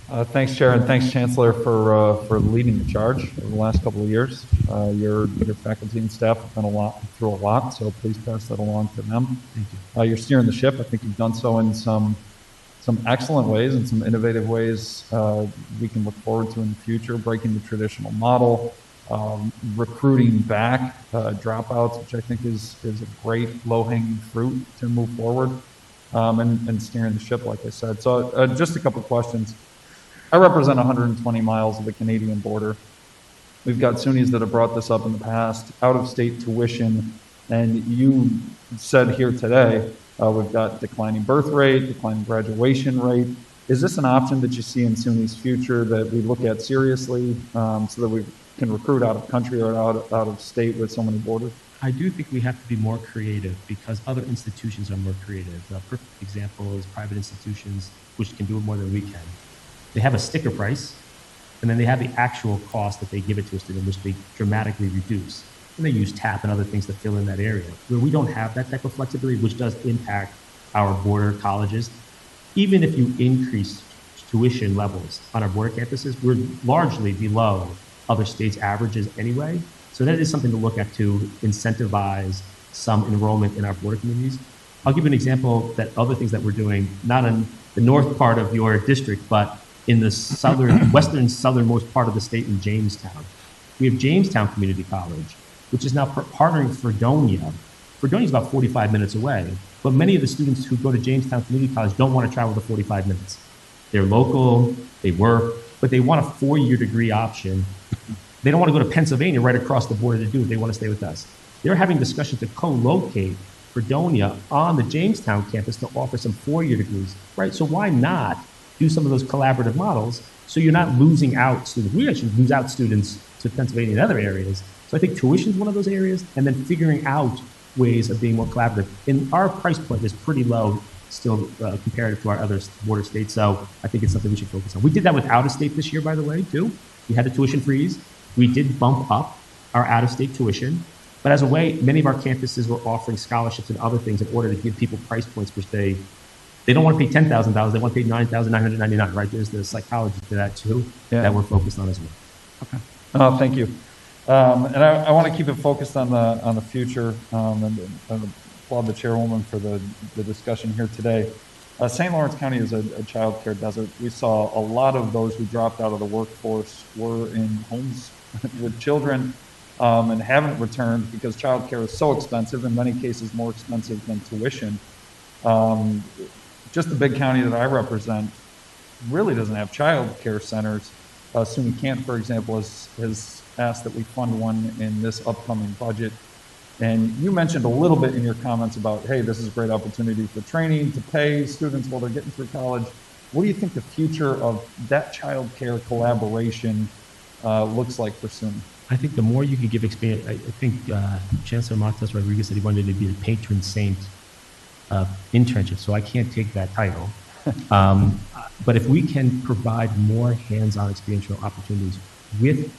Thanks, Chair, and thanks, Chancellor, for leading the charge over the last couple of years. Your faculty and staff have been through a lot, so please pass that along to them. Thank you. You're steering the ship. I think you've done so in some excellent ways and some innovative ways we can look forward to in the future, breaking the traditional model, recruiting back dropouts, which I think is a great low-hanging fruit to move forward, and steering the ship, like I said. So just a couple of questions. I represent 120 miles of the Canadian border. We've got SUNYs that have brought this up in the past, out-of-state tuition, and you said here today, we've got declining birth rate, declining graduation rate. Is this an option that you see in SUNY's future that we look at seriously so that we can recruit out of country or out of state with so many borders? I do think we have to be more creative because other institutions are more creative. A perfect example is private institutions, which can do it more than we can. They have a sticker price, and then they have the actual cost that they give it to a student, which they dramatically reduce. And they use TAP and other things to fill in that area. Where we don't have that type of flexibility, which does impact our border colleges. Even if you increase tuition levels on our border campuses, we're largely below other states' averages anyway. So that is something to look at to incentivize some enrollment in our border communities. I'll give you an example that other things that we're doing, not in the north part of your district, but in the southernmost part of the state in Jamestown. We have Jamestown Community College, which is now partnering with Fredonia. Fredonia is about 45 minutes away, but many of the students who go to Jamestown Community College don't want to travel the 45 minutes. They're local, they work, but they want a 4-year degree option. They don't want to go to Pennsylvania right across the border to do it. They want to stay with us. They're having discussions to co-locate Fredonia on the Jamestown campus to offer some 4-year degrees, right? So why not do some of those collaborative models so you're not losing out students? We actually lose out students to Pennsylvania and other areas. So I think tuition is one of those areas, and then figuring out ways of being more collaborative. And our price point is pretty low still comparative to our other border states. So I think it's something we should focus on. We did that with out-of-state this year, by the way, too. We had the tuition freeze. We did bump up our out-of-state tuition. But as a way, many of our campuses were offering scholarships and other things in order to give people price points, which they don't want to pay $10,000. They want to pay $9,999, right? There's the psychology to that, too, that we're focused on as well. Okay. Oh, thank you. And I want to keep it focused on the future and applaud the chairwoman for the discussion here today. St. Lawrence County is a child care desert. We saw a lot of those who dropped out of the workforce were in homes with children and haven't returned because child care is so expensive, in many cases more expensive than tuition. Just the big county that I represent really doesn't have child care centers. SUNY Kent, for example, has asked that we fund one in this upcoming budget. And you mentioned a little bit in your comments about, hey, this is a great opportunity for training, to pay students while they're getting through college. What do you think the future of that child care collaboration looks like for SUNY? I think the more you can give experience, I think Chancellor Malatras Rodriguez said he wanted to be the patron saint of internship, so I can't take that title. But if we can provide more hands-on experiential opportunities with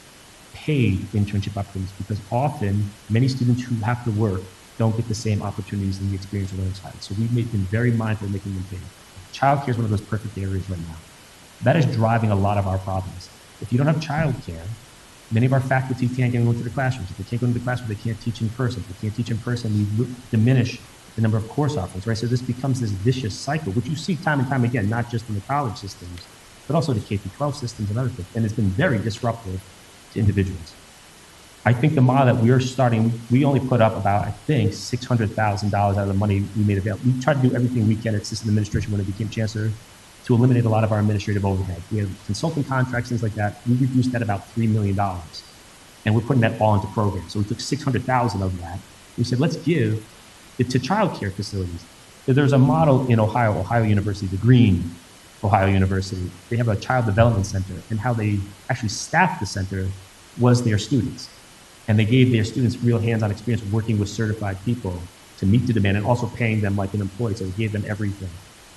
paid internship opportunities, because often many students who have to work don't get the same opportunities in the experiential learning side. So we've been very mindful of making them paid. Childcare is one of those perfect areas right now. That is driving a lot of our problems. If you don't have childcare, many of our faculty can't get into the classrooms. If they can't go into the classroom, they can't teach in person. If they can't teach in person, we diminish the number of course offerings, right? So this becomes this vicious cycle, which you see time and time again, not just in the college systems, but also the K-12 systems and other things. And it's been very disruptive to individuals. I think the model that we're starting, we only put up about, I think, $600,000 out of the money we made available. We tried to do everything we can at system administration when I became chancellor to eliminate a lot of our administrative overhead. We have consulting contracts, things like that. We reduced that about $3 million. And we're putting that all into programs. So we took $600,000 of that. We said, let's give it to childcare facilities. There's a model in Ohio University, the Green Ohio University. They have a child development center, and how they actually staffed the center was their students. And they gave their students real hands-on experience working with certified people to meet the demand and also paying them like an employee. So they gave them everything.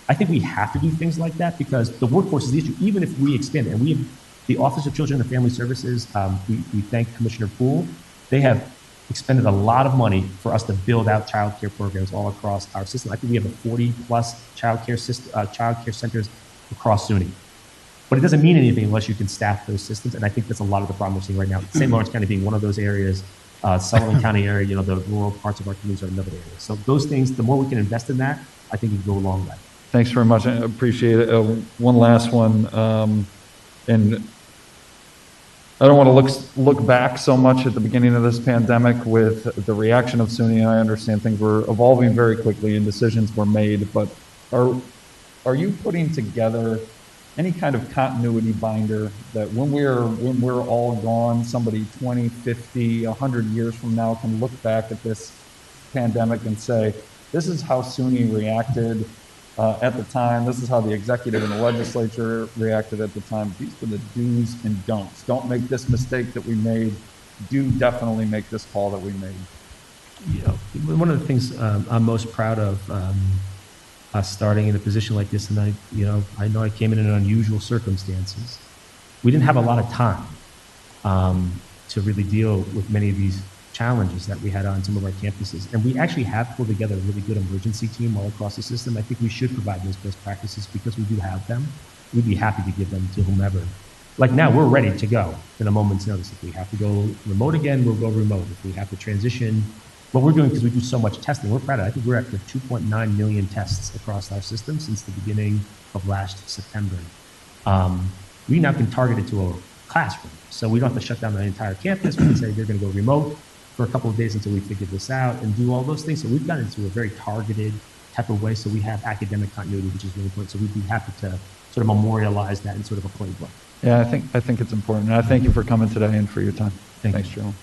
I think we have to do things like that because the workforce is the issue. Even if we expand it, and we have the Office of Children and Family Services, we thank Commissioner Poole. They have expended a lot of money for us to build out child care programs all across our system. I think we have a 40+ child care centers across SUNY. But it doesn't mean anything unless you can staff those systems. And I think that's a lot of the problem we're seeing right now. St. Lawrence County being one of those areas, Sullivan County area, the rural parts of our communities are another area. So those things, the more we can invest in that, I think it can go a long way. Thanks very much. I appreciate it. One last one. And I don't want to look back so much at the beginning of this pandemic with the reaction of SUNY. I understand things were evolving very quickly and decisions were made, but are you putting together any kind of continuity binder that when we're all gone, somebody 20, 50, 100 years from now can look back at this pandemic and say, this is how SUNY reacted at the time. This is how the executive and the legislature reacted at the time. These were the do's and don'ts. Don't make this mistake that we made. Do definitely make this call that we made. One of the things I'm most proud of us starting in a position like this, and I know I came in unusual circumstances. We didn't have a lot of time to really deal with many of these challenges that we had on some of our campuses. And we actually have pulled together a really good emergency team all across the system. I think we should provide those best practices because we do have them. We'd be happy to give them to whomever. Like now, we're ready to go in a moment's notice. If we have to go remote again, we'll go remote. If we have to transition, what we're doing, because we do so much testing, we're proud of it. I think we're at the 2.9 million tests across our system since the beginning of last September. We now can target it to a classroom. So we don't have to shut down the entire campus. We can say they're going to go remote for a couple of days until we figure this out and do all those things. So we've gotten into a very targeted type of way. So we have academic continuity, which is really important. So we'd be happy to sort of memorialize that in sort of a playbook. Yeah, I think it's important. And I thank you for coming today and for your time. Thanks, Joe.